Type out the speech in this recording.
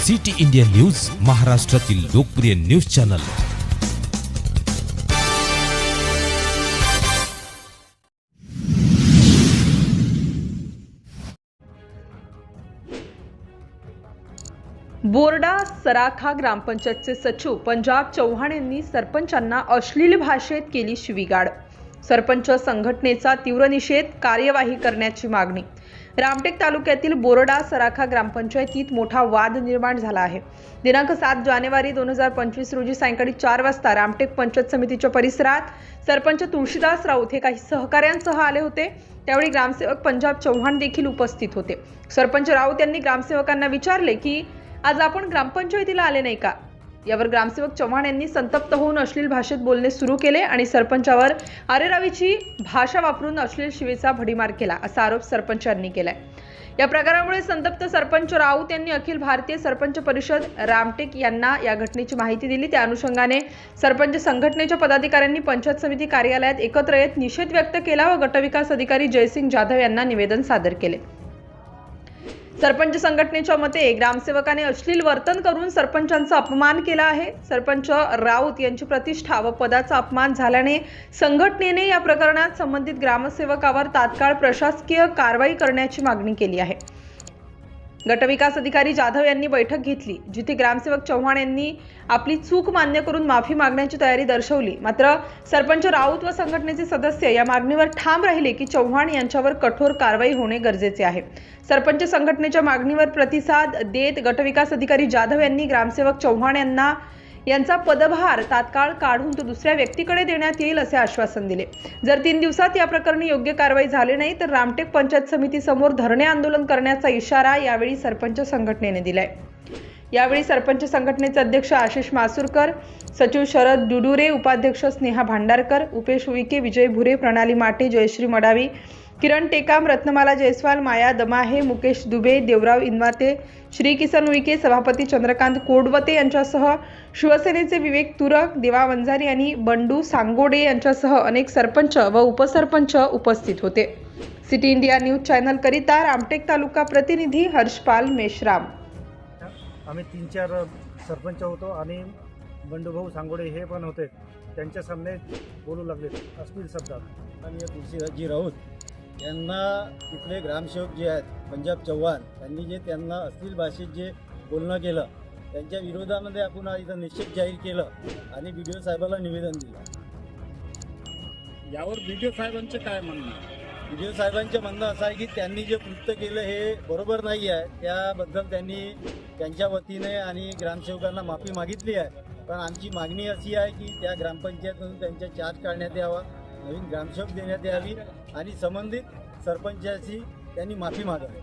City India news, महाराष्ट्रातील लोकप्रिय news channel. बोर्डा सराखा ग्रामपंचायतचे सचिव पंजाब चव्हाण यांनी सरपंचांना अश्लील भाषेत केली शिवीगाळ। सरपंच संघटनेचा तीव्र निषेध, कार्यवाही करण्याची मागणी। रामटेक तालुक्यातील बोर्डा सराखा ग्रामपंचायतीत मोठा वाद निर्माण झाला आहे। दिनांक 7 जानेवारी 2025 रोजी सायंकाळी 4 वाजता रामटेक पंचायत समितीच्या परिसरात सरपंच तुळशीदास राऊत हे काही सहकाऱ्यांसह आले होते। त्यावेळी ग्रामसेवक पंजाब चव्हाण देखील उपस्थित होते। सरपंच राऊत यांनी ग्रामसेवकांना विचारले की आज आपण ग्रामपंचायतीला आले नाही का? यावर ग्रामसेवक चव्हाण यांनी संतप्त होऊन अश्लील भाषेत बोलणे सुरू केले आणि सरपंचावर अरेरावीची भाषा वापरून अश्लील शिवेचा भडीमार केला, असा आरोप सरपंचांनी केलाय। या प्रकारामुळे संतप्त सरपंच राऊत यांनी अखिल भारतीय सरपंच परिषद रामटेक यांना या घटनेची माहिती दिली। त्या अनुषंगाने सरपंच संघटनेच्या पदाधिकाऱ्यांनी पंचायत समिती कार्यालयात एकत्र येत निषेध व्यक्त केला व गटविकास अधिकारी जयसिंग जाधव यांना निवेदन सादर केले। सरपंच संघटनेच्या मते ग्रामसेवकाने अश्लील वर्तन करून सरपंचांचा अपमान केला आहे। सरपंच राऊत यांची प्रतिष्ठा व पदाचा अपमान झाल्याने संघटनेने या प्रकरणात संबंधित ग्रामसेवकावर तात्काळ प्रशासकीय कारवाई करण्याची मागणी केली आहे। गटविकास अधिकारी जाधव यांनी बैठक घेतली, जिथे ग्रामसेवक चव्हाण यांनी आपली चूक मान्य करून माफी मागण्याची तयारी दर्शवली। मात्र सरपंच राऊत व संघटनेचे सदस्य या मागणीवर ठाम राहिले की चव्हाण यांच्यावर कठोर कारवाई होणे गरजेचे आहे। सरपंच संघटनेच्या मागणीवर प्रतिसाद देत गटविकास अधिकारी जाधव यांनी ग्रामसेवक चव्हाण यांचा पदभार तात्काळ काढून तो दुसऱ्या व्यक्तीकडे देण्यात येईल असे आश्वासन दिले। जर 3 दिवसात या प्रकरणी योग्य कारवाई झाली नाही तर रामटेक पंचायत समिती समोर धरणे आंदोलन करण्याचा इशारा यावेळी सरपंच संघटनेने दिलाय। यावेळी सरपंच संघटनेचे अध्यक्ष आशिष मासुरकर, सचिव शरद डुडुरे, उपाध्यक्ष स्नेहा भांडारकर, उपेश उईके, विजय भुरे, प्रणाली माटे, जयश्री मडावी, किरण टेकाम, रत्नमाला जयस्वाल, माया दमाहे, मुकेश दुबे, देवराव इनवाते, श्री किसन उईके, सभापती चंद्रकांत कोडवते यांच्यासह शिवसेनेचे विवेक तुरक, देवा वंजारी आणि बंडू सांगोडे यांच्यासह अनेक सरपंच व उपसरपंच उपस्थित होते। सिटी इंडिया न्यूज चॅनल करिता रामटेक तालुका प्रतिनिधी हर्षपाल मेश्राम। आम्ही 3-4 सरपंच होतो आणि बंडूभाऊ सांगोडे हे पण होते। त्यांच्या सामने बोलू लागले अश्लील शब्दात आणि तुळशीदासजी राऊत यांना तिथले ग्रामसेवक जे आहेत पंजाब चव्हाण यांनी जे त्यांना अश्लील भाषेत जे बोलणं केलं, त्यांच्या विरोधामध्ये आपण इथं निषेध जाहीर केलं आणि BDO साहेबाला निवेदन दिलं। यावर BDO साहेबांचं काय म्हणणं आहे? BDO साहेबांचं म्हणणं असं आहे की त्यांनी जे कृत्य केलं हे बरोबर नाही आहे। त्याबद्दल त्यांनी त्यांच्या वतीने आणि ग्रामसेवकांना माफी मागितली आहे। पण आमची मागणी अशी आहे की त्या ग्रामपंचायतमधून त्यांचा चार्ज काढण्यात यावा, नवीन ग्रामसेवक देण्यात यावी आणि संबंधित सरपंचाची त्यांनी माफी मागावी।